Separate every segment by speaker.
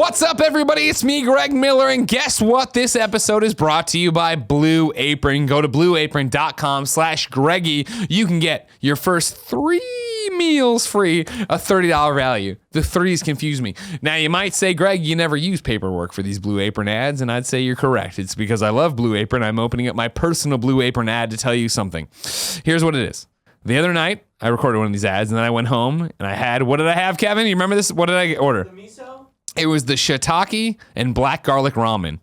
Speaker 1: What's up, everybody? It's me, Greg Miller, and guess what? This episode is brought to you by Blue Apron. Go to blueapron.com/Greggy. You can get your first 3 meals free, a $30 value. The 3s confuse me. Now, you might say, Greg, you never use paperwork for these Blue Apron ads, and I'd say you're correct. It's because I love Blue Apron. I'm opening up my personal Blue Apron ad to tell you something. Here's what it is. The other night, I recorded one of these ads, and then I went home, and I had, what did I have, Kevin? You remember this? What did I order?
Speaker 2: The miso?
Speaker 1: It was the shiitake and black garlic ramen.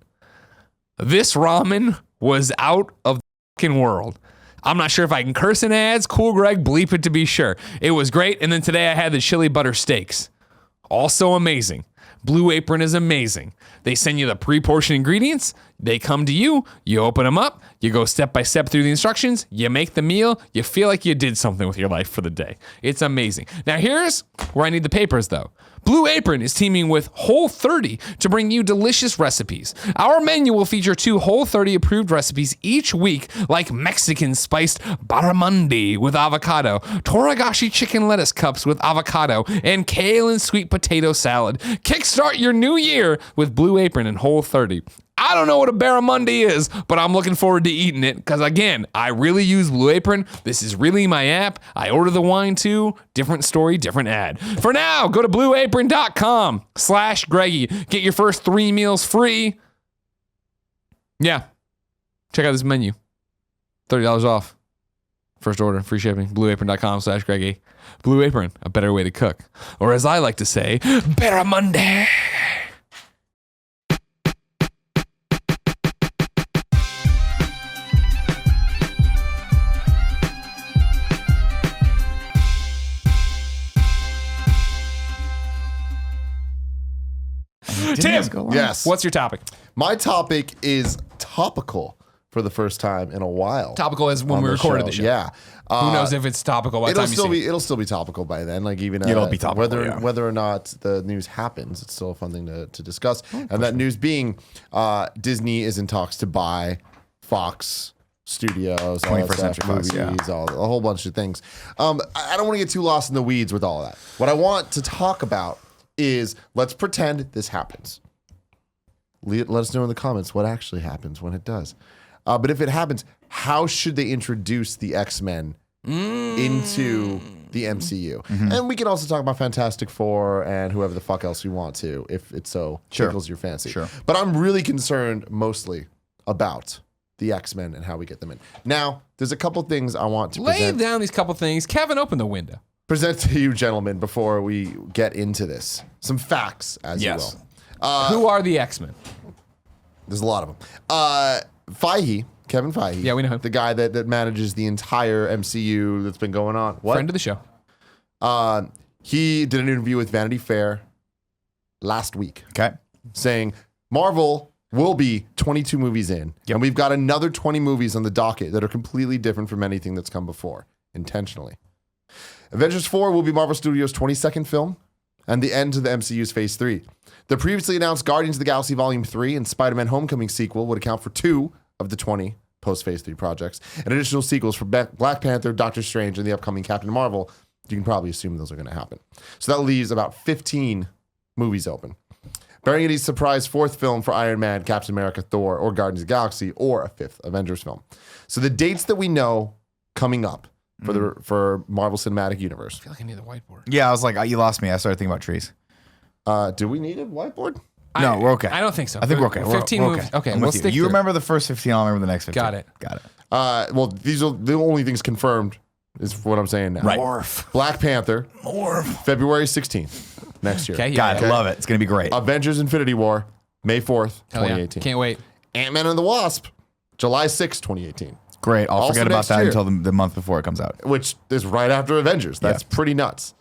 Speaker 1: This ramen was out of the fucking world. I'm not sure if I can curse in ads. Cool, Greg, bleep it to be sure. It was great. And then today I had the chili butter steaks. Also amazing. Blue Apron is amazing. They send you the pre-portioned ingredients. They come to you. You open them up. You go step by step through the instructions. You make the meal. You feel like you did something with your life for the day. It's amazing. Now here's where I need the papers though. Blue Apron is teaming with Whole30 to bring you delicious recipes. Our menu will feature 2 Whole30 approved recipes each week, like Mexican spiced barramundi with avocado, toragashi chicken lettuce cups with avocado, and kale and sweet potato salad. Kickstart your new year with Blue Apron and Whole30. I don't know what a barramundi is, but I'm looking forward to eating it because, again, I really use Blue Apron. This is really my app. I order the wine too. Different story, different ad. For now, go to blueapron.com/Greggy. Get your first 3 meals free. Yeah. Check out this menu. $30 off. First order, free shipping. Blueapron.com/Greggy. Blue Apron, a better way to cook. Or as I like to say, barramundi. Tim,
Speaker 3: yes.
Speaker 1: What's your topic?
Speaker 3: My topic is topical for the first time in a while.
Speaker 1: Topical is when we recorded the show.
Speaker 3: Yeah.
Speaker 1: Who knows if it's topical by the time you see it.
Speaker 3: It'll still be topical by then. Like even
Speaker 4: It'll be topical,
Speaker 3: whether or not the news happens, it's still a fun thing to discuss. And that news being Disney is in talks to buy Fox Studios,
Speaker 4: 21st Century
Speaker 3: movies,
Speaker 4: Fox,
Speaker 3: a whole bunch of things. I don't want to get too lost in the weeds with all of that. What I want to talk about is let's pretend this happens. Let us know in the comments what actually happens when it does. But if it happens, how should they introduce the X-Men into the MCU? And we can also talk about Fantastic Four and whoever the fuck else we want to, if it so tickles your fancy.
Speaker 4: Sure.
Speaker 3: But I'm really concerned mostly about the X-Men and how we get them in. Now, there's a couple things I want to
Speaker 1: Lay down these couple things. Kevin, open the window.
Speaker 3: Present to you, gentlemen, before we get into this. Some facts, as you will.
Speaker 1: Who are the X-Men?
Speaker 3: There's a lot of them. Kevin Feige.
Speaker 1: Yeah, we know him.
Speaker 3: The guy that manages the entire MCU that's been going on. What?
Speaker 1: Friend of the show.
Speaker 3: He did an interview with Vanity Fair last week.
Speaker 4: Okay.
Speaker 3: Saying Marvel will be 22 movies in.
Speaker 4: Yep.
Speaker 3: And we've got another 20 movies on the docket that are completely different from anything that's come before, intentionally. Avengers 4 will be Marvel Studios' 22nd film and the end to the MCU's Phase 3. The previously announced Guardians of the Galaxy Volume 3 and SpiderMan Homecoming sequel would account for 2 of the 20 post-Phase 3 projects. And additional sequels for Black Panther, Doctor Strange, and the upcoming Captain Marvel. You can probably assume those are going to happen. So that leaves about 15 movies open. Bearing any surprise 4th film for Iron Man, Captain America, Thor, or Guardians of the Galaxy, or a 5th Avengers film. So the dates that we know coming up for Marvel Cinematic Universe.
Speaker 1: I feel like I need the whiteboard.
Speaker 4: Yeah, I was like, you lost me. I started thinking about trees.
Speaker 3: Do we need a whiteboard?
Speaker 4: No, we're okay.
Speaker 1: I don't think so.
Speaker 4: I think we're okay.
Speaker 1: 15
Speaker 4: we're
Speaker 1: movies. Okay,
Speaker 4: I'm
Speaker 1: we'll
Speaker 4: with
Speaker 1: stick
Speaker 4: you.
Speaker 1: to
Speaker 4: You remember the first 15, I'll remember the next 15.
Speaker 1: Got it.
Speaker 3: Well, these are the only things confirmed is what I'm saying now.
Speaker 4: Right.
Speaker 1: Morph.
Speaker 3: Black Panther, February 16th next year.
Speaker 1: Okay, yeah.
Speaker 4: Got it. Love it. It's going to be great.
Speaker 3: Avengers Infinity War, May 4th,
Speaker 1: Hell yeah.
Speaker 3: 2018.
Speaker 1: Can't wait.
Speaker 3: Ant-Man and the Wasp, July 6th, 2018.
Speaker 4: Great. I'll
Speaker 3: Also
Speaker 4: forget about
Speaker 3: next
Speaker 4: that
Speaker 3: year.
Speaker 4: until the month before it comes out.
Speaker 3: Which is right after Avengers. That's pretty nuts.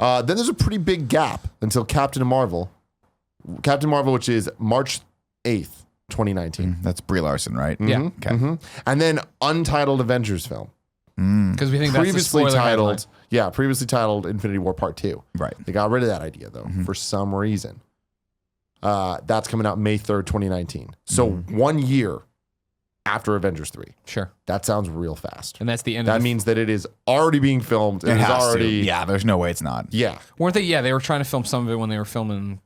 Speaker 3: Then there's a pretty big gap until Captain Marvel, which is March 8th, 2019.
Speaker 4: That's Brie Larson, right?
Speaker 1: Yeah.
Speaker 4: Okay.
Speaker 3: And then Untitled Avengers film.
Speaker 1: Because we think that's the spoiler headline.
Speaker 3: Previously titled Infinity War Part 2.
Speaker 4: Right.
Speaker 3: They got rid of that idea, though, for some reason. That's coming out May 3rd, 2019. So 1 year after Avengers 3.
Speaker 1: Sure.
Speaker 3: That sounds real fast.
Speaker 1: And that's the end
Speaker 3: That
Speaker 1: of
Speaker 3: means that it is already being filmed.
Speaker 4: It
Speaker 3: is
Speaker 4: has
Speaker 3: already.
Speaker 4: to. Yeah, there's no way it's not.
Speaker 3: Yeah.
Speaker 1: Weren't they? Yeah, they were trying to film some of it when they were filming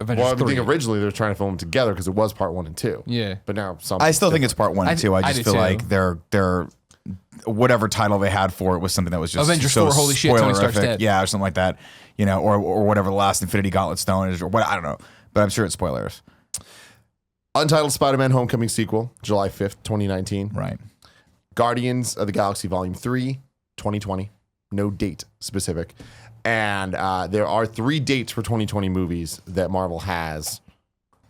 Speaker 1: Avengers
Speaker 3: Well, I
Speaker 1: 3.
Speaker 3: think originally they were trying to film them together because it was part 1 and 2.
Speaker 1: Yeah.
Speaker 3: But now
Speaker 4: I still think it's part 1 and 2. I
Speaker 1: I
Speaker 4: just
Speaker 1: do
Speaker 4: feel
Speaker 1: too.
Speaker 4: like they're whatever title they had for it was something that was just
Speaker 1: Avengers
Speaker 4: so
Speaker 1: 4, holy shit, Tony Stark's
Speaker 4: spoilerific.
Speaker 1: dead.
Speaker 4: Yeah, or something like that. You know, or whatever the last Infinity Gauntlet stone is, or what, I don't know. But I'm sure it's spoilers.
Speaker 3: Untitled Spider-Man Homecoming sequel, July 5th, 2019.
Speaker 4: Right.
Speaker 3: Guardians of the Galaxy Volume 3, 2020. No date specific. And there are 3 dates for 2020 movies that Marvel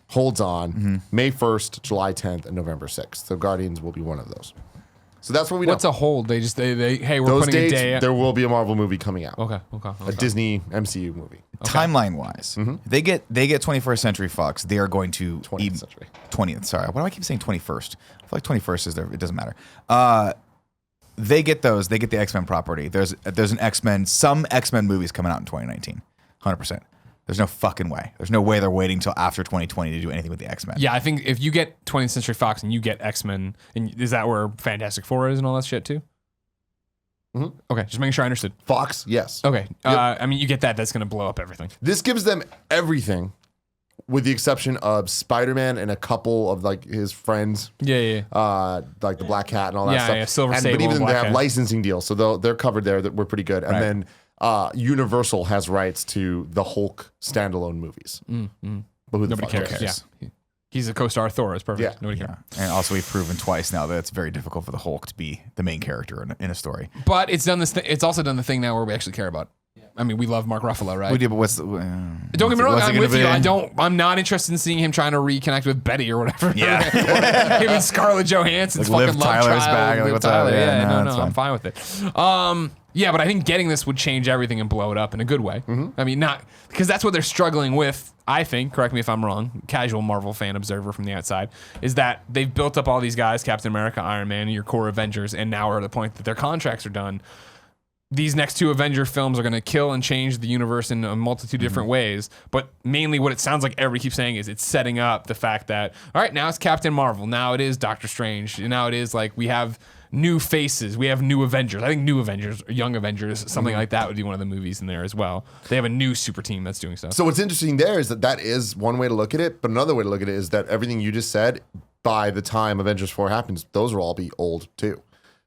Speaker 3: holds on. May 1st, July 10th, and November 6th. So Guardians will be one of those. So that's what we know.
Speaker 1: What's a hold? They hey, we're
Speaker 3: Those
Speaker 1: putting
Speaker 3: dates,
Speaker 1: a day.
Speaker 3: there will be a Marvel movie coming out.
Speaker 1: Okay.
Speaker 3: A Disney MCU movie.
Speaker 4: Timeline wise, they get 21st Century Fox. They are going to
Speaker 3: 20th century.
Speaker 4: 20th. Sorry, why do I keep saying 21st? I feel like 21st is there. It doesn't matter. They get those. They get the X-Men property. There's an X-Men. Some X-Men movies coming out in 2019. 100%. There's no fucking way. There's no way they're waiting till after 2020 to do anything with the X-Men.
Speaker 1: Yeah, I think if you get 20th Century Fox and you get X-Men, and is that where Fantastic Four is and all that shit too? Okay, just making sure I understood.
Speaker 3: Fox, yes.
Speaker 1: Okay, I mean, you get that. That's going to blow up everything.
Speaker 3: This gives them everything, with the exception of Spider-Man and a couple of like his friends.
Speaker 1: Yeah.
Speaker 3: Like the Black Cat and all that
Speaker 1: Yeah,
Speaker 3: stuff.
Speaker 1: yeah, Silver
Speaker 3: But
Speaker 1: Sable
Speaker 3: even
Speaker 1: and
Speaker 3: they
Speaker 1: Black
Speaker 3: have
Speaker 1: Cat.
Speaker 3: licensing deals, so they're covered there. That we're pretty good. And then Universal has rights to the Hulk standalone movies. But who the
Speaker 1: Nobody
Speaker 3: fuck
Speaker 1: cares. Yeah. He's a co-star Thor. It's perfect.
Speaker 3: Yeah.
Speaker 1: Nobody cares.
Speaker 4: And also, we've proven twice now that it's very difficult for the Hulk to be the main character in a story.
Speaker 1: But it's done this. It's also done the thing now where we actually care about. I mean, we love Mark Ruffalo, right?
Speaker 4: We do, but what's the?
Speaker 1: Don't get me wrong.
Speaker 4: what's it
Speaker 1: I'm
Speaker 4: gonna
Speaker 1: with you.
Speaker 4: be?
Speaker 1: I'm not interested in seeing him trying to reconnect with Betty or whatever.
Speaker 4: Yeah.
Speaker 1: Him and Scarlett Johansson's
Speaker 4: Like
Speaker 1: fucking
Speaker 4: Liv
Speaker 1: love
Speaker 4: Tyler's
Speaker 1: child.
Speaker 4: back, like,
Speaker 1: Liv
Speaker 4: what's up?
Speaker 1: Tyler.
Speaker 4: Yeah,
Speaker 1: Yeah,
Speaker 4: no,
Speaker 1: no,
Speaker 4: it's
Speaker 1: I'm fine with it. Yeah, but I think getting this would change everything and blow it up in a good way. I mean, not because that's what they're struggling with. I think, correct me if I'm wrong, casual Marvel fan observer from the outside, is that they've built up all these guys, Captain America, Iron Man, your core Avengers, and now we're at the point that their contracts are done. These next 2 Avenger films are going to kill and change the universe in a multitude of different ways. But mainly what it sounds like everybody keeps saying is it's setting up the fact that, all right, now it's Captain Marvel. Now it is Doctor Strange. Now it is like we have new faces. We have new Avengers. I think new Avengers, or young Avengers, something like that would be one of the movies in there as well. They have a new super team that's doing stuff.
Speaker 3: So what's interesting there is that is one way to look at it, but another way to look at it is that everything you just said, by the time Avengers 4 happens, those will all be old too.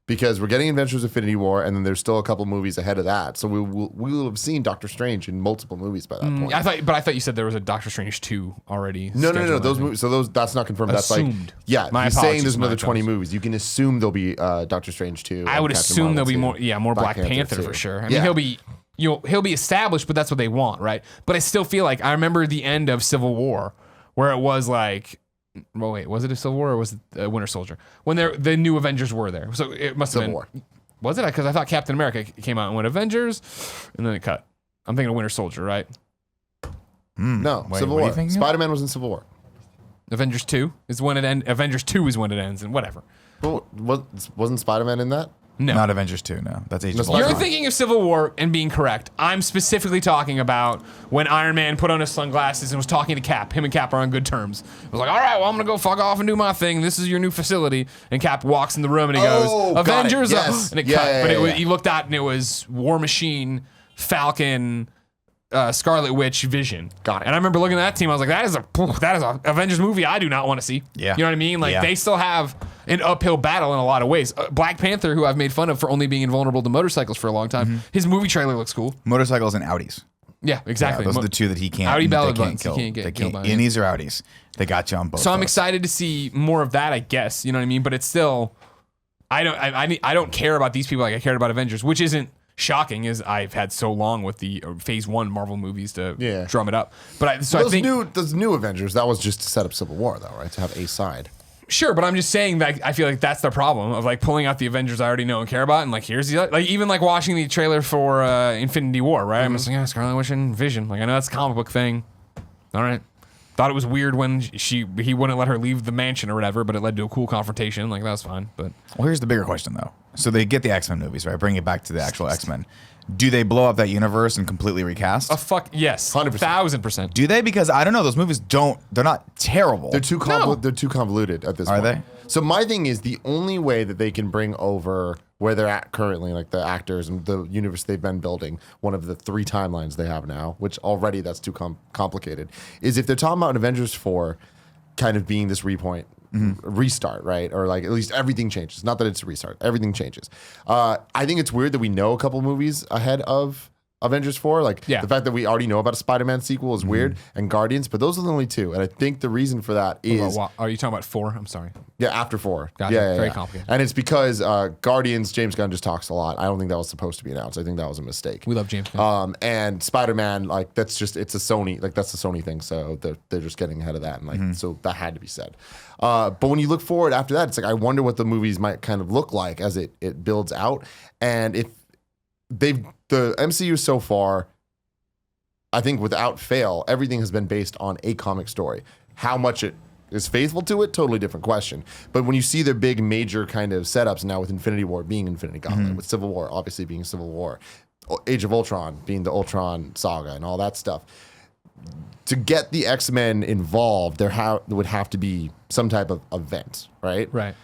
Speaker 3: Because we're getting Avengers Infinity War, and then there's still a couple movies ahead of that. So we will have seen Doctor Strange in multiple movies by that point.
Speaker 1: I thought you said there was a Doctor Strange 2 already.
Speaker 3: No.
Speaker 1: scheduled,
Speaker 3: Those
Speaker 1: I think.
Speaker 3: movies. So that's not confirmed. That's
Speaker 1: Assumed.
Speaker 3: like, yeah.
Speaker 1: My
Speaker 3: He's saying
Speaker 1: apologies,
Speaker 3: there's another
Speaker 1: my
Speaker 3: 20
Speaker 1: apologies.
Speaker 3: movies. You can assume there'll be Doctor Strange 2.
Speaker 1: I would
Speaker 3: and Captain
Speaker 1: assume there'll be
Speaker 3: Marvel
Speaker 1: more
Speaker 3: 2,
Speaker 1: Black Panther
Speaker 3: too.
Speaker 1: for sure. I mean,
Speaker 3: Yeah.
Speaker 1: he'll be established, but that's what they want, right? But I still feel like I remember the end of Civil War, where it was like, well, wait, was it a Civil War or was it Winter Soldier? When the new Avengers were there, so it must have
Speaker 3: Civil
Speaker 1: been.
Speaker 3: War.
Speaker 1: Was it? Because I thought Captain America came out and went Avengers, and then it cut. I'm thinking of Winter Soldier, right?
Speaker 3: No,
Speaker 4: Wait,
Speaker 3: Civil
Speaker 4: what are you
Speaker 3: War.
Speaker 4: thinking?
Speaker 3: Spider-Man was in Civil War.
Speaker 1: Avengers 2 is when it ends. Avengers 2 is when it ends, and whatever.
Speaker 3: Well, wasn't Spider-Man in that?
Speaker 1: No.
Speaker 4: Not Avengers 2, no. That's Age of
Speaker 3: You're
Speaker 4: Ultron.
Speaker 1: You're thinking of Civil War and being correct. I'm specifically talking about when Iron Man put on his sunglasses and was talking to Cap. Him and Cap are on good terms. It was like, all right, well, I'm going to go fuck off and do my thing. This is your new facility. And Cap walks in the room and he goes,
Speaker 3: got it.
Speaker 1: Avengers.
Speaker 3: Yes.
Speaker 1: And it
Speaker 3: Yeah,
Speaker 1: cut.
Speaker 3: yeah,
Speaker 1: But
Speaker 3: yeah.
Speaker 1: he looked out and it was War Machine, Falcon, Scarlet Witch, Vision.
Speaker 3: Got it.
Speaker 1: And I remember looking at that team. I was like, that is a Avengers movie I do not want to see.
Speaker 4: Yeah.
Speaker 1: You know what I mean? Like
Speaker 4: Yeah.
Speaker 1: they still have an uphill battle in a lot of ways. Black Panther, who I've made fun of for only being invulnerable to motorcycles for a long time, his movie trailer looks cool.
Speaker 4: Motorcycles and Audis.
Speaker 1: Yeah, exactly.
Speaker 4: Yeah, those are the 2 that he can't.
Speaker 1: Audi
Speaker 4: they
Speaker 1: ballot
Speaker 4: can't
Speaker 1: buttons,
Speaker 4: kill.
Speaker 1: he can't get
Speaker 4: They
Speaker 1: killed
Speaker 4: can't.
Speaker 1: by,
Speaker 4: And
Speaker 1: yeah.
Speaker 4: these are Audis. They got you on both.
Speaker 1: So I'm
Speaker 4: those.
Speaker 1: excited to see more of that, I guess. You know what I mean? But it's still, I don't care about these people like I cared about Avengers, which isn't shocking, as I've had so long with the Phase 1 Marvel movies to drum it up. But I think
Speaker 3: those new Avengers, that was just to set up Civil War, though, right? To have a side.
Speaker 1: sure, but I'm just saying that I feel like that's the problem of like pulling out the Avengers I already know and care about, and like here's the like even like watching the trailer for Infinity War, right? I'm just like, yeah, Scarlet Witch and Vision. Like I know that's a comic book thing. All right. Thought it was weird when he wouldn't let her leave the mansion or whatever, but it led to a cool confrontation. Like that was fine. But
Speaker 4: Well, here's the bigger question, though. So they get the X-Men movies, right? Bring it back to the actual X-Men. Do they blow up that universe and completely recast?
Speaker 1: yes,
Speaker 3: 100%.
Speaker 1: 1,000%.
Speaker 4: Do they? Because I don't know. Those movies they're not terrible.
Speaker 3: They're too convoluted at this
Speaker 4: Are
Speaker 3: point.
Speaker 4: they?
Speaker 3: So my thing is the only way that they can bring over where they're at currently, like the actors and the universe they've been building, one of the 3 timelines they have now, which already that's too complicated, is if they're talking about Avengers 4 kind of being this restart, right? Or like at least everything changes. Not that it's a restart. Everything changes. I think it's weird that we know a couple movies ahead of Avengers 4. Like the fact that we already know about a Spider-Man sequel is weird, and Guardians, but those are the only 2. And I think the reason for that is...
Speaker 1: Are you talking about 4? I'm sorry.
Speaker 3: Yeah, after 4.
Speaker 1: Gotcha.
Speaker 3: Yeah,
Speaker 1: Very complicated.
Speaker 3: And it's because Guardians, James Gunn just talks a lot. I don't think that was supposed to be announced. I think that was a mistake.
Speaker 1: We love James Gunn.
Speaker 3: And Spider-Man, like it's a Sony, like that's the Sony thing. So they're just getting ahead of that. And like, so that had to be said. But when you look forward after that, it's like, I wonder what the movies might kind of look like as it builds out. And if the MCU so far, I think without fail, everything has been based on a comic story. How much it is faithful to it, totally different question. But when you see their big major kind of setups now with Infinity War being Infinity Gauntlet, with Civil War obviously being Civil War, Age of Ultron being the Ultron saga and all that stuff, to get the X-Men involved, there would have to be some type of event, right?
Speaker 1: Right.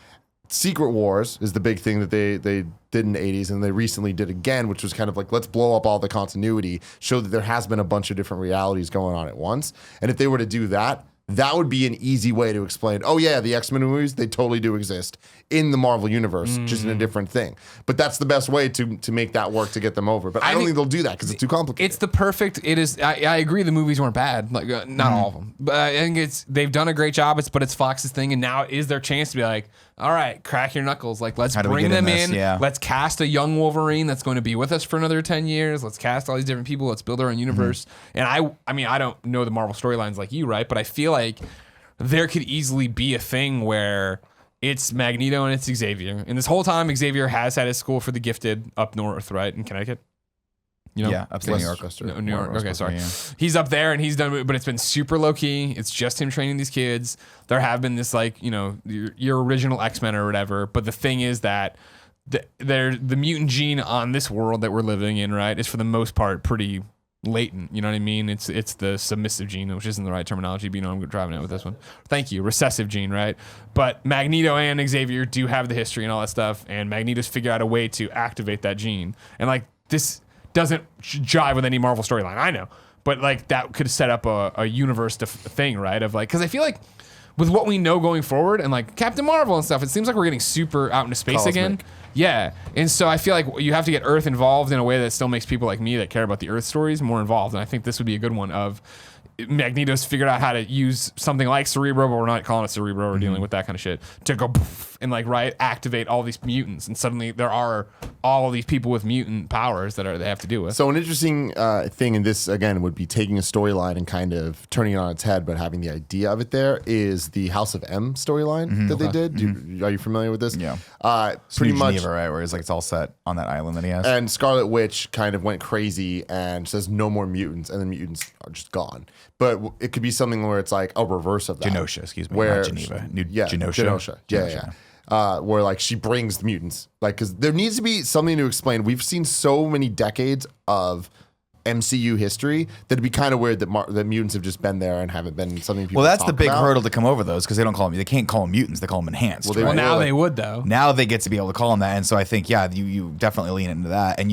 Speaker 3: Secret Wars is the big thing that they did in the 80s, and they recently did again, which was kind of like, let's blow up all the continuity, show that there has been a bunch of different realities going on at once. And if they were to do that, that would be an easy way to explain, oh yeah, the X-Men movies, they totally do exist in the Marvel universe, just in a different thing. But that's the best way to make that work to get them over. But I don't think they'll do that because it's too complicated.
Speaker 1: It's the perfect, I agree the movies weren't bad, like not all of them. But I think they've done a great job, but it's Fox's thing, and now is their chance to be like, all right, crack your knuckles. Like, let's bring them in.
Speaker 4: Yeah.
Speaker 1: Let's cast a young Wolverine that's going to be with us for another 10 years. Let's cast all these different people. Let's build our own universe. And I mean, I don't know the Marvel storylines like you, right? But I feel like there could easily be a thing where it's Magneto and it's Xavier. And this whole time, Xavier has had his school for the gifted up north, right? In Connecticut. You know?
Speaker 4: Yeah, upstate New York.
Speaker 1: No, New York. Okay, sorry.
Speaker 4: Yeah.
Speaker 1: He's up there and he's done, but it's been super low key. It's just him training these kids. There have been this, like, you know, your original X-Men or whatever. But the thing is that the mutant gene on this world that we're living in, right, is for the most part pretty latent. You know what I mean? It's the submissive gene, which isn't the right terminology, but you know I'm driving it with this one. Thank you. Recessive gene, right? But Magneto and Xavier do have the history and all that stuff, and Magneto's figured out a way to activate that gene. And like this doesn't jive with any Marvel storyline, I know, but like that could set up a universe thing, right? Of like, because I feel like with what we know going forward and like Captain Marvel and stuff, it seems like we're getting super out into space again. Yeah, and so I feel like you have to get Earth involved in a way that still makes people like me that care about the Earth stories more involved, and I think this would be a good one of Magneto's figured out how to use something like Cerebro, but we're not calling it Cerebro. We're dealing with that kind of shit to go poof, and like activate all these mutants, and suddenly there are all of these people with mutant powers that they have to deal with.
Speaker 3: So an interesting thing in this again would be taking a storyline and kind of turning it on its head, but having the idea of it there is the House of M storyline that they did. Are you familiar with this?
Speaker 4: Yeah.
Speaker 3: Pretty
Speaker 4: New
Speaker 3: much.
Speaker 4: Geneva, right? Where it's like it's all set on that island that he has.
Speaker 3: And Scarlet Witch kind of went crazy and says no more mutants, and then mutants are just gone. But it could be something where it's like a reverse of that.
Speaker 4: Genosha, excuse me,
Speaker 3: where
Speaker 4: not Geneva.
Speaker 3: Genosha. Yeah. Where like she brings the mutants, like, because there needs to be something to explain. We've seen so many decades of MCU history that it'd be kind of weird that mutants have just been there and haven't been something people.
Speaker 4: Well, that's the big
Speaker 3: about.
Speaker 4: hurdle to come over those, because they can't call them mutants, they call them enhanced.
Speaker 3: Well,
Speaker 1: Well,
Speaker 4: right?
Speaker 1: now they would though.
Speaker 4: Now they get to be able to call them that, and so I think you definitely lean into that, and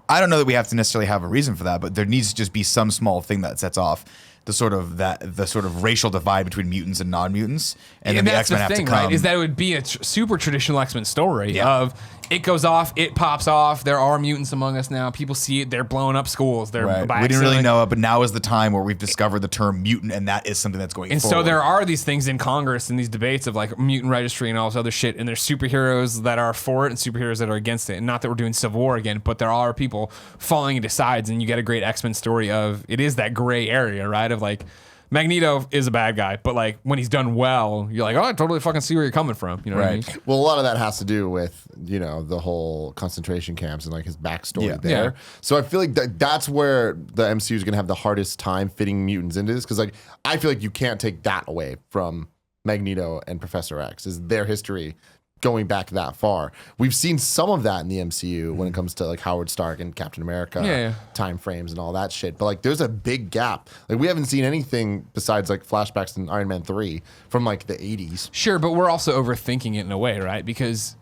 Speaker 4: I don't know that we have to necessarily have a reason for that, but there needs to just be some small thing that sets off the sort of racial divide between mutants and non-mutants, and then the
Speaker 1: that's
Speaker 4: X-Men
Speaker 1: the
Speaker 4: have
Speaker 1: thing,
Speaker 4: to come.
Speaker 1: right? Is that it would be a super traditional X-Men story of it goes off, it pops off. There are mutants among us now. People see it. They're blowing up schools. They're
Speaker 4: right.
Speaker 1: by
Speaker 4: We didn't really
Speaker 1: accident.
Speaker 4: know it, but now is the time where we've discovered the term mutant, and that is something that's going
Speaker 1: And
Speaker 4: forward.
Speaker 1: so there are these things in Congress and these debates of like mutant registry and all this other shit. And there's superheroes that are for it and superheroes that are against it. And not that we're doing Civil War again, but there are people falling into sides. And you get a great X-Men story of it is that gray area, right? Of like Magneto is a bad guy, but like when he's done well, you're like, oh, I totally fucking see where you're coming from. You know what I mean?
Speaker 3: Well, a lot of that has to do with, the whole concentration camps and like his backstory there.
Speaker 1: Yeah.
Speaker 3: So I feel like that's where the MCU is going to have the hardest time fitting mutants into this, because like I feel like you can't take that away from Magneto and Professor X, is their history going back that far. We've seen some of that in the MCU when it comes to like Howard Stark and Captain America time frames and all that shit. But like there's a big gap. Like we haven't seen anything besides like flashbacks in Iron Man 3 from like the 80s.
Speaker 1: Sure, but we're also overthinking it in a way, right? Because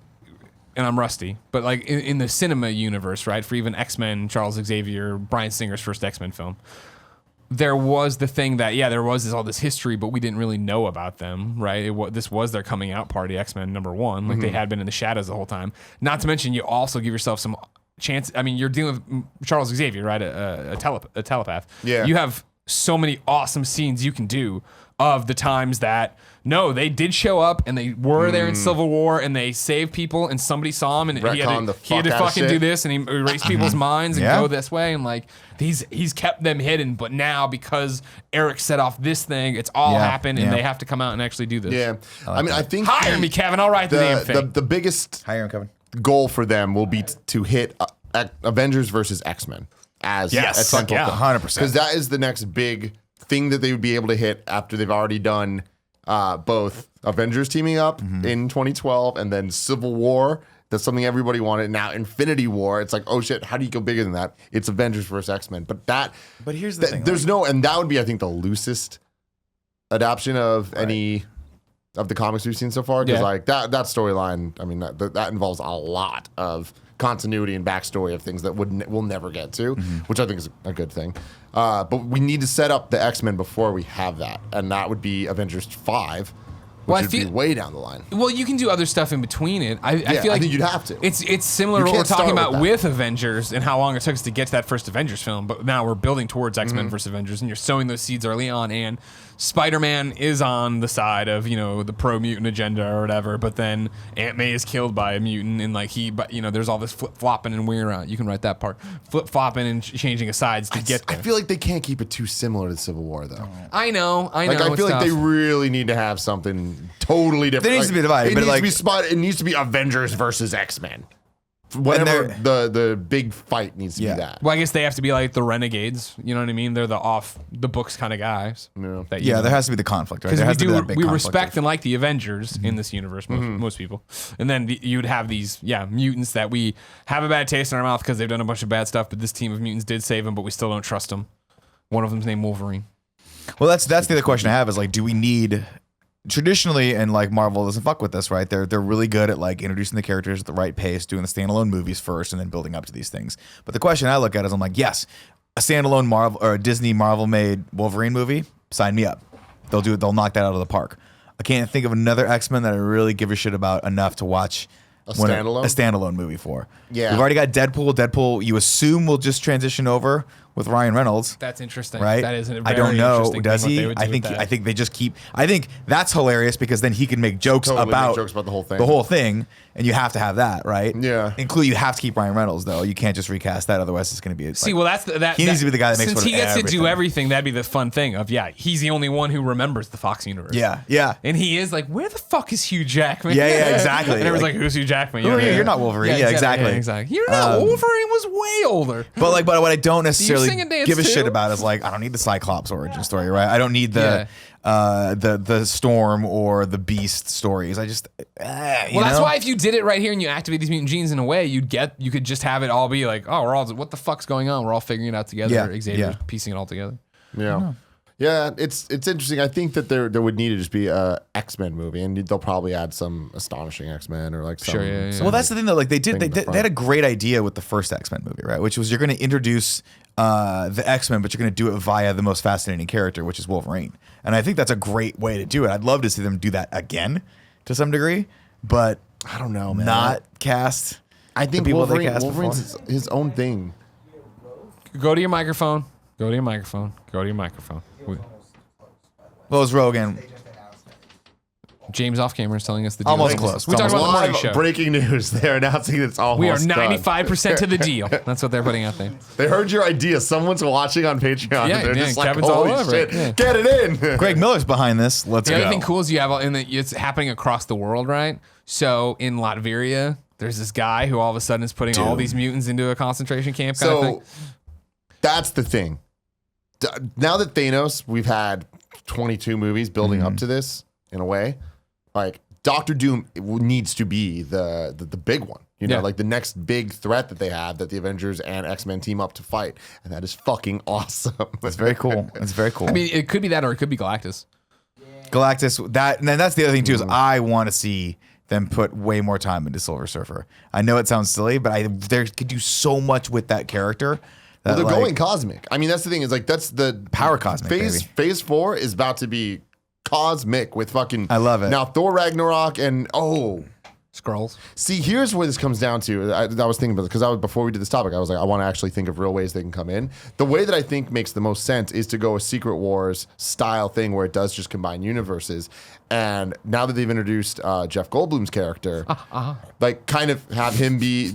Speaker 1: and I'm rusty, but like in the cinema universe, right? For even X-Men, Charles Xavier, Bryan Singer's first X-Men film, there was the thing that, there was all this history, but we didn't really know about them, right? This was their coming out party, X-Men #1. Like they had been in the shadows the whole time. Not to mention, you also give yourself some chance. I mean, you're dealing with Charles Xavier, right? A telepath.
Speaker 3: Yeah.
Speaker 1: You have so many awesome scenes you can do of the times that, no, they did show up and they were there in Civil War and they saved people and somebody saw him and he had to fucking do this and he erased people's minds and go this way, and like he's kept them hidden, but now because Eric set off this thing, it's all happened and they have to come out and actually do this.
Speaker 3: Yeah. I think
Speaker 1: hire me, Kevin. I'll write the damn thing.
Speaker 3: The biggest
Speaker 4: Hire him, Kevin.
Speaker 3: goal for them will be to hit Avengers versus X-Men as a central
Speaker 4: 100%.
Speaker 3: because that is the next big thing that they would be able to hit after they've already done both Avengers teaming up in 2012 and then Civil War. That's something everybody wanted. Now Infinity War, it's like, oh shit, how do you go bigger than that? It's Avengers versus X-Men. But
Speaker 4: here's the thing.
Speaker 3: There's and that would be, I think, the loosest adaptation of any of the comics we've seen so far. Because like that storyline, I mean, that involves a lot of continuity and backstory of things that we'll never get to, which I think is a good thing. But we need to set up the X-Men before we have that, and that would be Avengers 5, which would be way down the line.
Speaker 1: Well, you can do other stuff in between it. I feel like
Speaker 3: think you'd have to.
Speaker 1: It's similar to what we're talking about with Avengers and how long it took us to get to that first Avengers film, but now we're building towards X-Men versus Avengers, and you're sowing those seeds early on, and Spider-Man is on the side of, the pro-mutant agenda or whatever, but then Aunt May is killed by a mutant, and like there's all this flip-flopping and weird, you can write that part, flip-flopping and changing of sides to get there.
Speaker 3: I feel like they can't keep it too similar to Civil War, though.
Speaker 1: I know.
Speaker 3: Like, I feel like they really need to have something totally different.
Speaker 4: There needs to be divided,
Speaker 3: it needs to be Avengers versus X-Men. Whatever the big fight needs to be that.
Speaker 1: Well, I guess they have to be like the Renegades. You know what I mean? They're the off the books kind of guys.
Speaker 3: Yeah.
Speaker 4: There has to be the conflict, right?
Speaker 1: Because we respect and like the Avengers in this universe, most people. And then you'd have these mutants that we have a bad taste in our mouth because they've done a bunch of bad stuff, but this team of mutants did save them, but we still don't trust them. One of them's named Wolverine.
Speaker 4: Well, that's the other question I have is like, do we need... Traditionally, and like Marvel doesn't fuck with this, right? They're really good at like introducing the characters at the right pace, doing the standalone movies first, and then building up to these things. But the question I look at is, I'm like, yes, a standalone Marvel or a Disney Marvel made Wolverine movie, sign me up. They'll do it. They'll knock that out of the park. I can't think of another X-Men that I really give a shit about enough to watch
Speaker 3: a standalone
Speaker 4: movie for.
Speaker 3: Yeah,
Speaker 4: we've already got Deadpool. Deadpool, you assume will just transition over with Ryan Reynolds.
Speaker 1: That's interesting.
Speaker 4: Right?
Speaker 1: That is a very
Speaker 4: I don't know.
Speaker 1: interesting
Speaker 4: Does
Speaker 1: thing
Speaker 4: he?
Speaker 1: what they would do
Speaker 4: I think they just keep. I think that's hilarious because then he can make jokes about
Speaker 3: the whole thing.
Speaker 4: The whole thing, and you have to have that, right?
Speaker 3: Yeah.
Speaker 4: You have to keep Ryan Reynolds though. You can't just recast that, otherwise it's going to be.
Speaker 1: See, well, that's that.
Speaker 4: He needs to be the guy that makes.
Speaker 1: Since he gets to do everything, that'd be the fun thing of he's the only one who remembers the Fox universe.
Speaker 4: Yeah.
Speaker 1: And he is like, where the fuck is Hugh Jackman?
Speaker 4: Yeah, exactly.
Speaker 1: And everyone's like, who's Hugh Jackman?
Speaker 4: You're not Wolverine. Yeah, exactly.
Speaker 1: You're not. Wolverine was way older.
Speaker 4: But what I don't necessarily give a shit
Speaker 1: too?
Speaker 4: about is like, I don't need the Cyclops origin story, right? I don't need the Storm or the Beast stories. I just
Speaker 1: that's why if you did it right here and you activate these mutant genes in a way, you could just have it all be like, oh, we're all, what the fuck's going on? We're all figuring it out together. Xavier's piecing it all together.
Speaker 3: Yeah, it's interesting. I think that there would need to just be a X-Men movie, and they'll probably add some astonishing X-Men or like some.
Speaker 4: Well, that's the thing though. Like they had a great idea with the first X-Men movie, right? Which was you're going to introduce the X-Men, but you're going to do it via the most fascinating character, which is Wolverine. And I think that's a great way to do it. I'd love to see them do that again to some degree, but
Speaker 3: I don't know, man.
Speaker 4: Not cast.
Speaker 3: I think Wolverine's his own thing.
Speaker 1: Go to your microphone.
Speaker 4: What was Rogan?
Speaker 1: James off camera is telling us the deal.
Speaker 4: Almost close.
Speaker 1: We talked about the morning
Speaker 3: Live
Speaker 1: show.
Speaker 3: breaking news. They're announcing it's almost
Speaker 1: We are
Speaker 3: done.
Speaker 1: 95% to the deal. That's what they're putting out there.
Speaker 3: They heard your idea. Someone's watching on Patreon.
Speaker 1: Yeah,
Speaker 3: they're just like,
Speaker 1: Kevin's all
Speaker 3: holy
Speaker 1: over
Speaker 3: shit,
Speaker 1: it. Yeah.
Speaker 3: get it in.
Speaker 4: Greg Miller's behind this. Let's
Speaker 1: The
Speaker 4: go.
Speaker 1: other thing cool is you have, it's happening across the world, right? So in Latveria, there's this guy who all of a sudden is putting all these mutants into a concentration camp kind of thing.
Speaker 3: That's the thing. Now that Thanos, we've had 22 movies building up to this in a way. Like Doctor Doom needs to be the big one. Like the next big threat that they have that the Avengers and X-Men team up to fight. And that is fucking awesome.
Speaker 4: It's very cool. It's very cool.
Speaker 1: I mean, it could be that or it could be Galactus.
Speaker 4: And then that's the other thing too is I want to see than put way more time into Silver Surfer. I know it sounds silly, but they could do so much with that character.
Speaker 3: Well, they're going cosmic. I mean, that's the thing. Is like that's the
Speaker 4: power cosmic.
Speaker 3: Phase 4 is about to be cosmic with fucking.
Speaker 4: I love it.
Speaker 3: Now Thor Ragnarok and
Speaker 1: Skrulls.
Speaker 3: See, here's where this comes down to. I was thinking about it because before we did this topic, I was like, I want to actually think of real ways they can come in. The way that I think makes the most sense is to go a Secret Wars style thing where it does just combine universes. And now that they've introduced Jeff Goldblum's character, like kind of have him be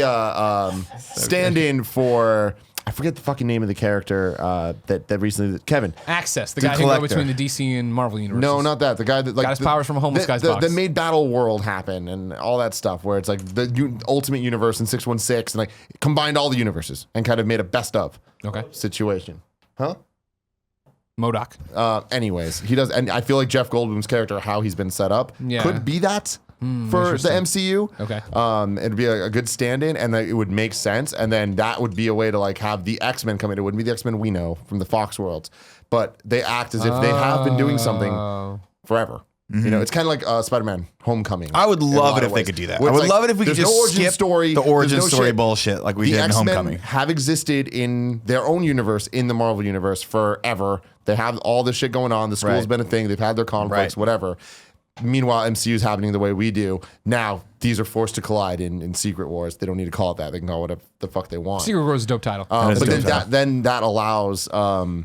Speaker 3: a stand-in for. I forget the fucking name of the character that recently Kevin.
Speaker 1: Access, the guy who go between the DC and Marvel universes.
Speaker 3: No, not that. The guy that like
Speaker 1: got his powers from a homeless guy's box.
Speaker 3: That made Battle World happen and all that stuff, where it's like the ultimate universe in 616, and like combined all the universes and kind of made a best of situation. Huh?
Speaker 1: MODOK.
Speaker 3: Anyways, he does, and I feel like Jeff Goldblum's character, how he's been set up, could be that. For the MCU, it'd be a good stand-in, and it would make sense. And then that would be a way to like have the X-Men come in. It wouldn't be the X-Men we know from the Fox worlds, but they act as if they have been doing something forever. You know, it's kind of like SpiderMan Homecoming.
Speaker 4: I would love it if they could do that. I would love it if we could just skip the origin story bullshit like we did in Homecoming.
Speaker 3: Have existed in their own universe, in the Marvel universe forever. They have all this shit going on. The school's been a thing. They've had their conflicts, whatever. Meanwhile, MCU is happening the way we do. Now, these are forced to collide in Secret Wars. They don't need to call it that. They can call it whatever the fuck they want.
Speaker 1: Secret Wars is a dope title.
Speaker 3: But then that allows all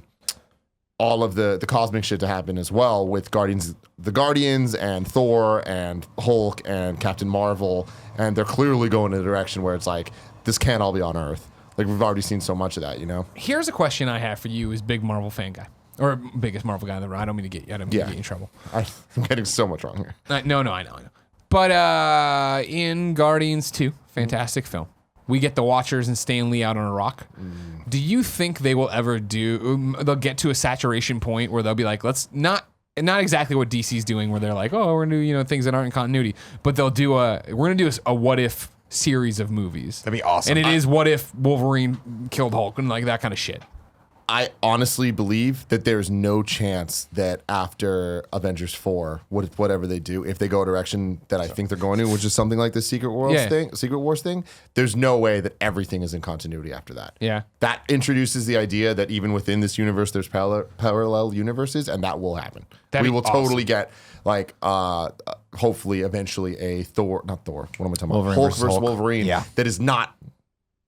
Speaker 3: of the cosmic shit to happen as well with the Guardians and Thor and Hulk and Captain Marvel. And they're clearly going in a direction where it's like, this can't all be on Earth. Like, we've already seen so much of that, you know?
Speaker 1: Here's a question I have for you as big Marvel fan guy. Or biggest Marvel guy in the room. I don't mean to get you. I don't mean to get you in trouble.
Speaker 3: I'm getting so much wrong here.
Speaker 1: No, I know. But in Guardians 2, fantastic film. We get the Watchers and Stan Lee out on a rock. Do you think they will ever they'll get to a saturation point where they'll be like, let's not exactly what DC's doing where they're like, oh, we're going to do, things that aren't in continuity, but we're going to do a what if series of movies.
Speaker 4: That'd be awesome.
Speaker 1: And it is what if Wolverine killed Hulk and like that kind of shit.
Speaker 3: I honestly believe that there's no chance that after Avengers 4, whatever they do, if they go a direction that I think they're going to, which is something like the Secret Wars thing, there's no way that everything is in continuity after that.
Speaker 1: Yeah.
Speaker 3: That introduces the idea that even within this universe, there's parallel universes, and that will happen. We will totally get, like, hopefully, eventually a Hulk versus Wolverine that is not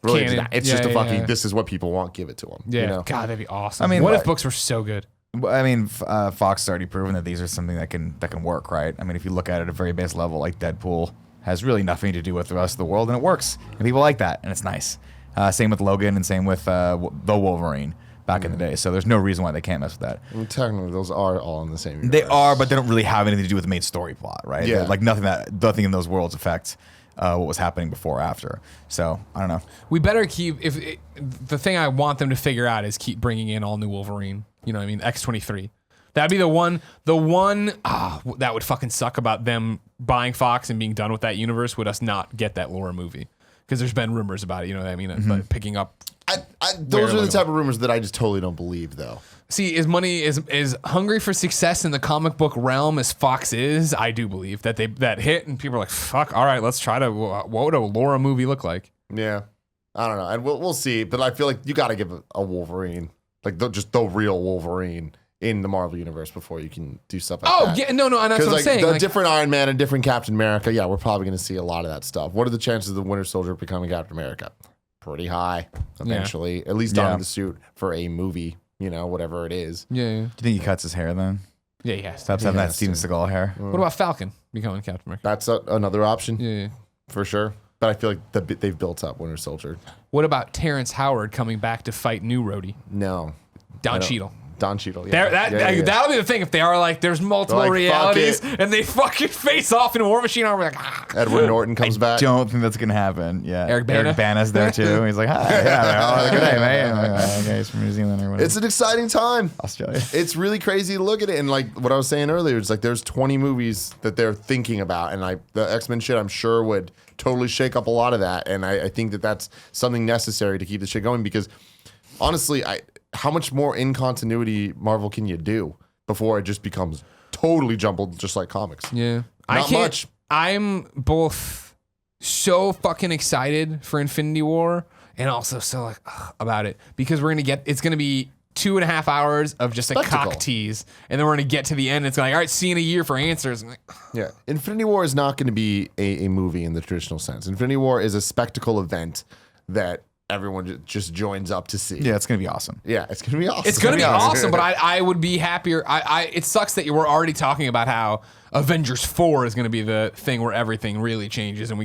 Speaker 3: related to that. It's just a fucking, this is what people want, give it to them.
Speaker 1: Yeah.
Speaker 3: You know?
Speaker 1: God, that'd be awesome. I mean, what if books were so good?
Speaker 4: I mean, Fox has already proven that these are something that can work, right? I mean, if you look at it at a very base level, like Deadpool has really nothing to do with the rest of the world, and it works. And people like that, and it's nice. Same with Logan, and same with the Wolverine back in the day. So there's no reason why they can't mess with that.
Speaker 3: I mean, technically, those are all in the same universe.
Speaker 4: They are, but they don't really have anything to do with the main story plot, right?
Speaker 3: Yeah.
Speaker 4: Like nothing in those worlds affects what was happening before or after. So I don't know.
Speaker 1: We better keep the thing I want them to figure out is keep bringing in all new Wolverine. You know what I mean? X-23. That'd be the one that would fucking suck about them buying Fox and being done with that universe would us not get that Laura movie. Because there's been rumors about it, you know what I mean? Like picking up.
Speaker 3: Those are the type of rumors that I just totally don't believe, though.
Speaker 1: See, is hungry for success in the comic book realm as Fox is. I do believe that that hit and people are like, fuck, all right, let's try to. What would a Laura movie look like?
Speaker 3: Yeah, I don't know, and we'll see. But I feel like you got to give a Wolverine, like just the real Wolverine in the Marvel universe before you can do stuff like that.
Speaker 1: No, and that's what I'm saying.
Speaker 3: The different Iron Man and different Captain America, we're probably going to see a lot of that stuff. What are the chances of the Winter Soldier becoming Captain America? Pretty high, eventually. At least donning the suit for a movie, whatever it is.
Speaker 1: Yeah.
Speaker 4: Do you think he cuts his hair then?
Speaker 1: Yeah, he has.
Speaker 4: Stops having that Steven Seagal hair.
Speaker 1: What about Falcon becoming Captain America?
Speaker 3: That's another option.
Speaker 1: Yeah.
Speaker 3: For sure. But I feel like they've built up Winter Soldier.
Speaker 1: What about Terrence Howard coming back to fight new Rhodey?
Speaker 3: No.
Speaker 1: Don Cheadle.
Speaker 3: Don Cheadle, yeah.
Speaker 1: That'll be the thing if they are like, there's multiple realities and they fucking face off in War Machine armor. Like,
Speaker 3: Edward Norton comes back.
Speaker 4: Don't think that's gonna happen. Yeah,
Speaker 1: Eric Bana's
Speaker 4: there too. He's like, hi, good day, mate. Okay, he's from New Zealand or whatever.
Speaker 3: It's an exciting time.
Speaker 4: Australia.
Speaker 3: It's really crazy to look at it, and like what I was saying earlier, it's like there's 20 movies that they're thinking about, and the X-Men shit, I'm sure would totally shake up a lot of that, and I think that that's something necessary to keep the shit going because honestly, how much more in continuity Marvel can you do before it just becomes totally jumbled, just like comics?
Speaker 1: Yeah,
Speaker 3: Not much.
Speaker 1: I'm both so fucking excited for Infinity War and also so like about it because it's gonna be 2.5 hours of just a
Speaker 3: Spectacle.
Speaker 1: cock tease, and then we're gonna get to the end. It's like, all right, see you in a year for answers. I'm like,
Speaker 3: Yeah. Infinity War is not going to be a movie in the traditional sense. Infinity War is a spectacle event that everyone just joins up to see.
Speaker 4: Yeah, it's gonna be awesome.
Speaker 3: Yeah, it's going to be awesome.
Speaker 1: it's gonna be awesome, but I would be happier. It sucks that we're already talking about how Avengers 4 is gonna be the thing where everything really changes, and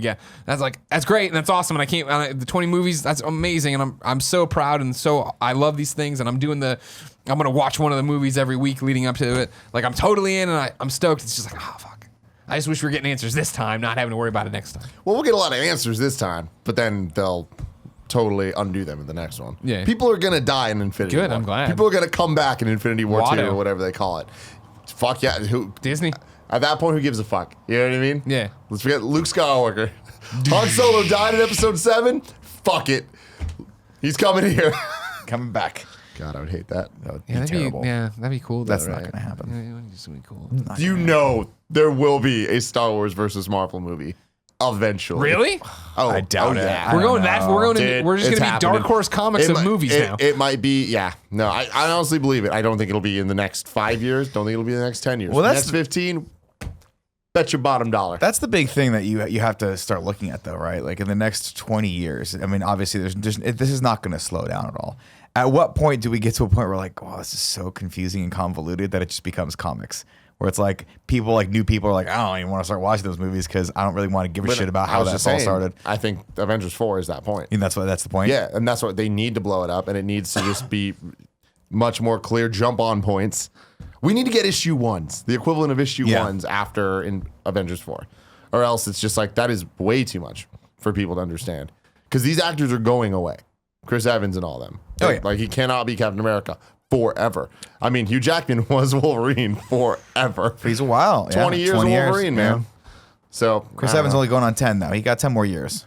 Speaker 1: that's great and that's awesome, and I can't the 20 movies, that's amazing, and I'm so proud and so I love these things, and I'm gonna watch one of the movies every week leading up to it. Like I'm totally in, and I'm stoked. It's just like, oh fuck. I just wish we were getting answers this time, not having to worry about it next time.
Speaker 3: Well, we'll get a lot of answers this time, but then they'll totally undo them in the next one.
Speaker 1: Yeah.
Speaker 3: People are going to die in Infinity War.
Speaker 1: Good, I'm glad.
Speaker 3: People are going to come back in Infinity War 2
Speaker 1: Watto.
Speaker 3: or whatever they call it. Fuck yeah.
Speaker 1: Disney?
Speaker 3: At that point, who gives a fuck? You know what I mean?
Speaker 1: Yeah.
Speaker 3: Let's forget Luke Skywalker. Han Solo died in episode 7. Fuck it. He's coming here.
Speaker 4: Coming back.
Speaker 3: God, I would hate that.
Speaker 4: That would be
Speaker 1: That'd
Speaker 4: terrible.
Speaker 1: that'd be cool.
Speaker 4: That's
Speaker 1: though,
Speaker 4: not
Speaker 1: right?
Speaker 4: gonna happen.
Speaker 1: Yeah, it's gonna be cool.
Speaker 3: You know there will be a Star Wars versus Marvel movie eventually.
Speaker 1: Really?
Speaker 3: Oh,
Speaker 4: I doubt it.
Speaker 3: yeah.
Speaker 4: I
Speaker 1: We're
Speaker 4: don't
Speaker 1: going that.
Speaker 4: know.
Speaker 1: We're just
Speaker 3: It's
Speaker 1: gonna be
Speaker 3: happening.
Speaker 1: Dark Horse Comics
Speaker 3: It
Speaker 1: of
Speaker 3: might-
Speaker 1: movies now.
Speaker 3: It might be, yeah. No, I honestly believe it. I don't think it'll be in the next 5 years. Don't think it'll be in the next 10 years.
Speaker 4: Well,
Speaker 3: The
Speaker 4: that's
Speaker 3: next 15, bet your bottom dollar.
Speaker 4: That's the big thing that you have to start looking at, though, right? Like in the next 20 years. I mean, obviously, this is not going to slow down at all. At what point do we get to a point where we're like, wow, this is so confusing and convoluted that it just becomes comics? Where it's like new people are like, I don't even want to start watching those movies because I don't really want to give a shit about how that's all started.
Speaker 3: I think Avengers 4 is that point.
Speaker 4: And that's the point.
Speaker 3: Yeah, and that's what they need to blow it up, and it needs to just be much more clear jump on points. We need to get issue ones, the equivalent of issue ones after in Avengers 4, or else it's just like that is way too much for people to understand because these actors are going away, Chris Evans and all them.
Speaker 4: Oh, yeah.
Speaker 3: Like he cannot be Captain America forever. I mean, Hugh Jackman was Wolverine forever.
Speaker 4: He's a while.
Speaker 3: 20 years of Wolverine, man.
Speaker 4: Yeah.
Speaker 3: So
Speaker 4: Chris
Speaker 3: I don't
Speaker 4: Evans
Speaker 3: know.
Speaker 4: only going on 10 now. He got 10 more years.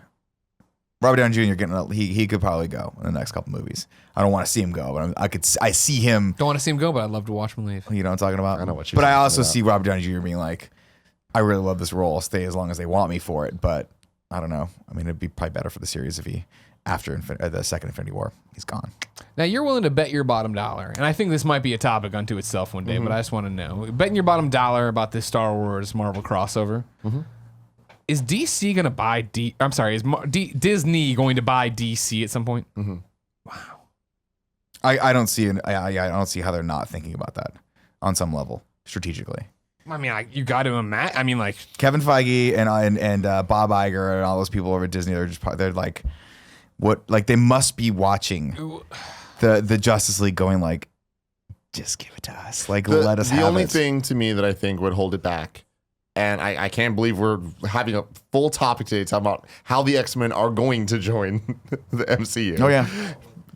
Speaker 4: Robert Downey Jr. He could probably go in the next couple movies. I don't want to see him go, but I see him.
Speaker 1: Don't want to see him go, but I'd love to watch him leave.
Speaker 4: You know what I'm talking about?
Speaker 3: I know what you're
Speaker 4: But I
Speaker 3: talking
Speaker 4: also
Speaker 3: about.
Speaker 4: see Robert Downey Jr. being like, I really love this role. I'll stay as long as they want me for it. But I don't know. I mean, it'd be probably better for the series if he, after the second Infinity War, he's gone.
Speaker 1: Now you're willing to bet your bottom dollar, and I think this might be a topic unto itself one day. But I just want to know, betting your bottom dollar about this Star Wars Marvel crossover. Is DC going to buy I'm sorry, is Disney going to buy DC at some point? Wow.
Speaker 4: I don't see I don't see how they're not thinking about that on some level strategically.
Speaker 1: I mean, you got to imagine. I mean, like,
Speaker 4: Kevin Feige and Bob Iger and all those people over at Disney, they're like, what? Like they must be watching the Justice League, going like, just give it to us. Like let us have it.
Speaker 3: The only thing to me that I think would hold it back, and I can't believe we're having a full topic today talking about how the X-Men are going to join the MCU.
Speaker 4: Oh yeah.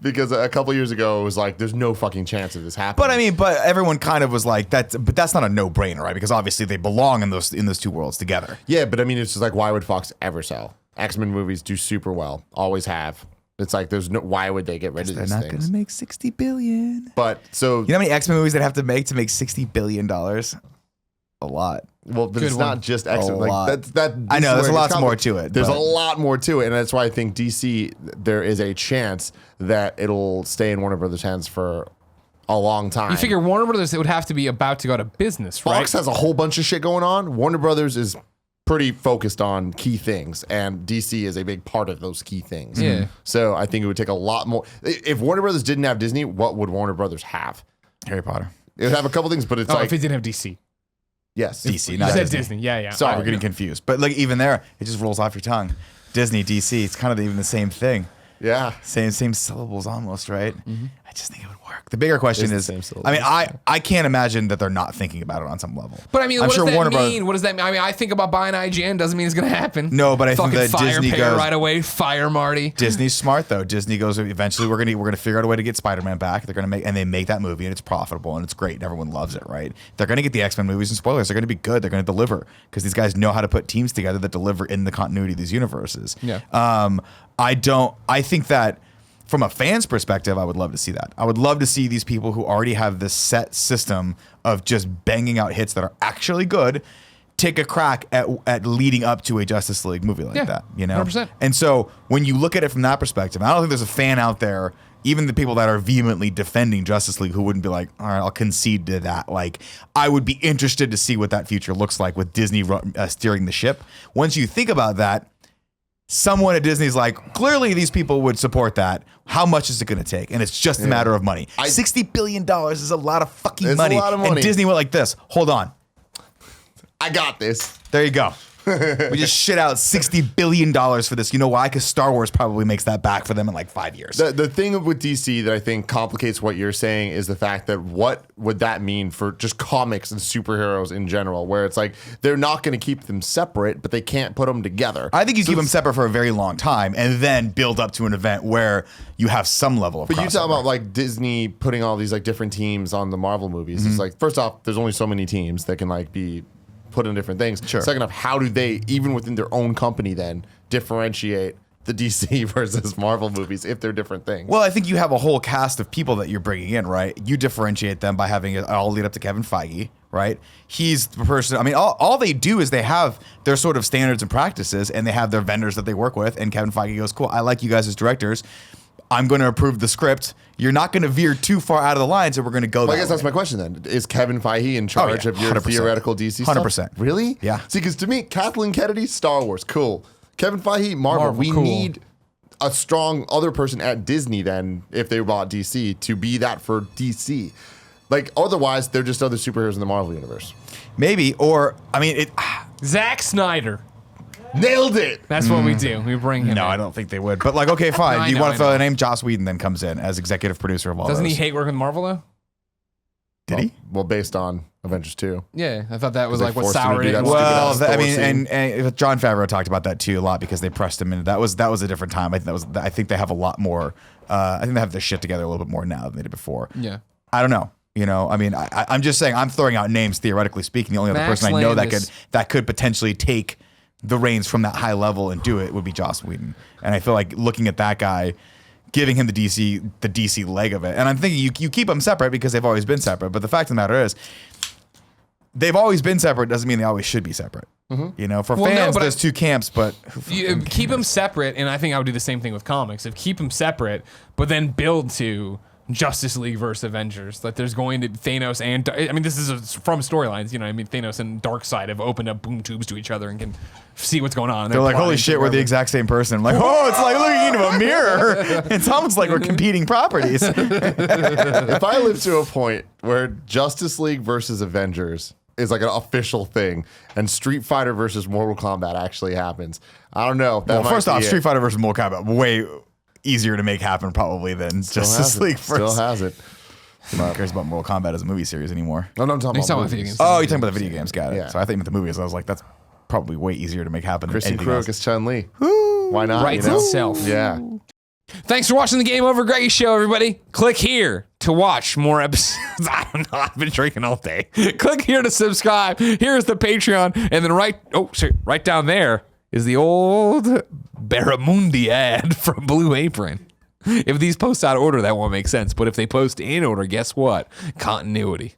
Speaker 3: Because a couple years ago it was like, there's no fucking chance of this happening.
Speaker 4: But everyone kind of was like that. But that's not a no-brainer, right? Because obviously they belong in those two worlds together.
Speaker 3: Yeah, but I mean, it's just like, why would Fox ever sell? X-Men movies do super well, always have. It's like, why would they get rid of
Speaker 4: They're
Speaker 3: these
Speaker 4: not
Speaker 3: things?
Speaker 4: going to make $60 billion.
Speaker 3: But so,
Speaker 4: You know how many X-Men movies they'd have to make $60 billion? A lot.
Speaker 3: well, but
Speaker 1: Good
Speaker 3: it's
Speaker 1: one.
Speaker 3: not just
Speaker 4: A
Speaker 3: X-Men. Like
Speaker 4: lot.
Speaker 3: that.
Speaker 4: I know, there's
Speaker 3: where it
Speaker 4: lots
Speaker 3: gets
Speaker 4: more
Speaker 3: complicated.
Speaker 4: to it,
Speaker 3: There's
Speaker 4: but-
Speaker 3: a lot more to it, and that's why I think DC, there is a chance that it'll stay in Warner Brothers' hands for a long time.
Speaker 1: you figure Warner Brothers, it would have to be about to go to business, right?
Speaker 3: Fox has a whole bunch of shit going on. Warner Brothers is pretty focused on key things, and DC is a big part of those key things.
Speaker 1: Yeah.
Speaker 3: So I think it would take a lot more. If Warner Brothers didn't have Disney, what would Warner Brothers have?
Speaker 4: Harry Potter.
Speaker 3: It would have a couple things, but it's
Speaker 1: Oh,
Speaker 3: like,
Speaker 1: if it didn't have DC.
Speaker 3: yes.
Speaker 4: DC,
Speaker 1: You
Speaker 4: not
Speaker 1: said
Speaker 4: Disney.
Speaker 1: Disney. Yeah, yeah.
Speaker 3: Sorry.
Speaker 4: We're getting confused. But like even there, it just rolls off your tongue. Disney, DC, it's kind of even the same thing.
Speaker 3: Yeah.
Speaker 4: Same syllables almost, right? I just think it would work. The bigger question
Speaker 3: It's the
Speaker 4: is,
Speaker 3: same syllables.
Speaker 4: I mean, I can't imagine that they're not thinking about it on some level.
Speaker 1: But I mean,
Speaker 4: I'm
Speaker 1: what
Speaker 4: sure
Speaker 1: does that
Speaker 4: Warner
Speaker 1: mean?
Speaker 4: Brothers-
Speaker 1: What does that mean? I mean, I think about buying IGN. Doesn't mean it's going to happen.
Speaker 4: No, but I think
Speaker 1: Fucking
Speaker 4: that
Speaker 1: fire
Speaker 4: Disney
Speaker 1: Pear
Speaker 4: goes-
Speaker 1: right away. Fire Marty.
Speaker 4: Disney's smart though. Disney goes, eventually we're gonna figure out a way to get Spider-Man back. They're gonna make that movie, and it's profitable and it's great and everyone loves it, right? They're gonna get the X-Men movies, and spoilers, they're gonna be good. They're gonna deliver because these guys know how to put teams together that deliver in the continuity of these universes.
Speaker 1: Yeah.
Speaker 4: I think that from a fan's perspective, I would love to see that. I would love to see these people who already have this set system of just banging out hits that are actually good take a crack at leading up to a Justice League movie like that, you know?
Speaker 1: 100%.
Speaker 4: And so when you look at it from that perspective, I don't think there's a fan out there, even the people that are vehemently defending Justice League, who wouldn't be like, all right, I'll concede to that. Like, I would be interested to see what that future looks like with Disney steering the ship. Once you think about that, someone at Disney's like, clearly these people would support that. How much is it going to take? And it's just a matter of money. $60 billion is a lot of fucking money.
Speaker 3: A lot of money.
Speaker 4: And Disney went like this. Hold on.
Speaker 3: I got this.
Speaker 4: There you go. We just shit out $60 billion for this. You know why? Because Star Wars probably makes that back for them in like 5 years.
Speaker 3: The thing with DC that I think complicates what you're saying is the fact that what would that mean for just comics and superheroes in general, where it's like they're not going to keep them separate, but they can't put them together.
Speaker 4: I think you keep them separate for a very long time and then build up to an event where you have some level of
Speaker 3: But you talk
Speaker 4: crossover.
Speaker 3: about like Disney putting all these like different teams on the Marvel movies.
Speaker 4: Mm-hmm.
Speaker 3: It's like, first off, there's only so many teams that can like be put in different things.
Speaker 4: Sure.
Speaker 3: Second off, how do they, even within their own company, then differentiate the DC versus Marvel movies if they're different things?
Speaker 4: Well, I think you have a whole cast of people that you're bringing in, right? You differentiate them by having it all lead up to Kevin Feige, right? He's the person, I mean, all they do is they have their sort of standards and practices, and they have their vendors that they work with, and Kevin Feige goes, cool, I like you guys as directors. I'm going to approve the script. You're not going to veer too far out of the line, so we're going to go
Speaker 3: Well, I
Speaker 4: that
Speaker 3: guess that's
Speaker 4: way.
Speaker 3: my question then. Is Kevin Feige in charge of your
Speaker 4: 100%.
Speaker 3: theoretical DC stuff?
Speaker 4: 100%.
Speaker 3: Really?
Speaker 4: Yeah.
Speaker 3: See, because to me, Kathleen Kennedy, Star Wars, cool. Kevin Feige, Marvel.
Speaker 1: Marvel,
Speaker 3: We
Speaker 1: cool.
Speaker 3: need a strong other person at Disney then, if they bought DC, to be that for DC. Like, otherwise, they're just other superheroes in the Marvel universe.
Speaker 4: Maybe, or, I mean,
Speaker 1: Zack Snyder.
Speaker 3: Nailed it!
Speaker 1: That's what we do. We bring him
Speaker 4: no,
Speaker 1: in.
Speaker 4: I don't think they would. But like, okay, fine.
Speaker 1: I
Speaker 4: You
Speaker 1: know,
Speaker 4: want
Speaker 1: I
Speaker 4: to throw
Speaker 1: know.
Speaker 4: the name? Joss Whedon then comes in as executive producer of all
Speaker 1: Doesn't
Speaker 4: those.
Speaker 1: he hate working with Marvel, though?
Speaker 4: Did he?
Speaker 3: Well, based on Avengers 2.
Speaker 1: Yeah, I thought that was
Speaker 3: They
Speaker 1: like what
Speaker 3: forced him to
Speaker 1: soured
Speaker 3: do
Speaker 1: it.
Speaker 3: that
Speaker 1: Well,
Speaker 3: stupid
Speaker 4: Well,
Speaker 3: ass
Speaker 4: I
Speaker 3: Thor
Speaker 4: mean,
Speaker 3: scene.
Speaker 4: and John Favreau talked about that too a lot because they pressed him in. That was a different time. I think they have a lot more. I think they have their shit together a little bit more now than they did before.
Speaker 1: yeah.
Speaker 4: I don't know. You know, I mean, I'm just saying. I'm throwing out names theoretically speaking. The only other
Speaker 1: Max
Speaker 4: person I know
Speaker 1: Landis.
Speaker 4: that could potentially take the reins from that high level and do it would be Joss Whedon. And I feel like looking at that guy, giving him the DC leg of it. And I'm thinking you keep them separate because they've always been separate. But the fact of the matter is, they've always been separate doesn't mean they always should be separate. You know, for
Speaker 1: Well, no,
Speaker 4: fans,
Speaker 1: but
Speaker 4: there's two camps, but
Speaker 1: You keep them separate, and I think I would do the same thing with comics. If keep them separate, but then build to Justice League versus Avengers. Like there's going to Thanos and I mean this is from storylines. You know, I mean Thanos and Darkseid have opened up boom tubes to each other and can see what's going on.
Speaker 4: they're like, holy shit, we're the exact same person. I'm like, oh, it's like looking into a mirror. It's almost like we're competing properties.
Speaker 3: If I live to a point where Justice League versus Avengers is like an official thing and Street Fighter versus Mortal Kombat actually happens, I don't know.
Speaker 4: Well, first off, Street Fighter versus Mortal Kombat, way easier to make happen probably than Justice League
Speaker 3: Still has it.
Speaker 4: Who cares about Mortal Kombat as a movie series anymore?
Speaker 3: No, I'm talking
Speaker 1: He's
Speaker 3: about
Speaker 1: talking about
Speaker 3: movies.
Speaker 1: video games.
Speaker 4: Oh, you're talking about the video games. Got it.
Speaker 3: Yeah.
Speaker 4: So I think with the movies, I was like, that's probably way easier to make happen than
Speaker 3: Kristen
Speaker 4: anything else.
Speaker 3: Krug as Chun-Li. Why not?
Speaker 1: Writes
Speaker 3: you know?
Speaker 1: itself.
Speaker 3: Yeah.
Speaker 1: Thanks for watching the Game Over Greggy show, everybody. Click here to watch more episodes. I don't know. I've been drinking all day. Click here to subscribe. Here's the Patreon. And then right down there is the old Barramundi ad from Blue Apron. If these post out of order, that won't make sense. But if they post in order, guess what? Continuity.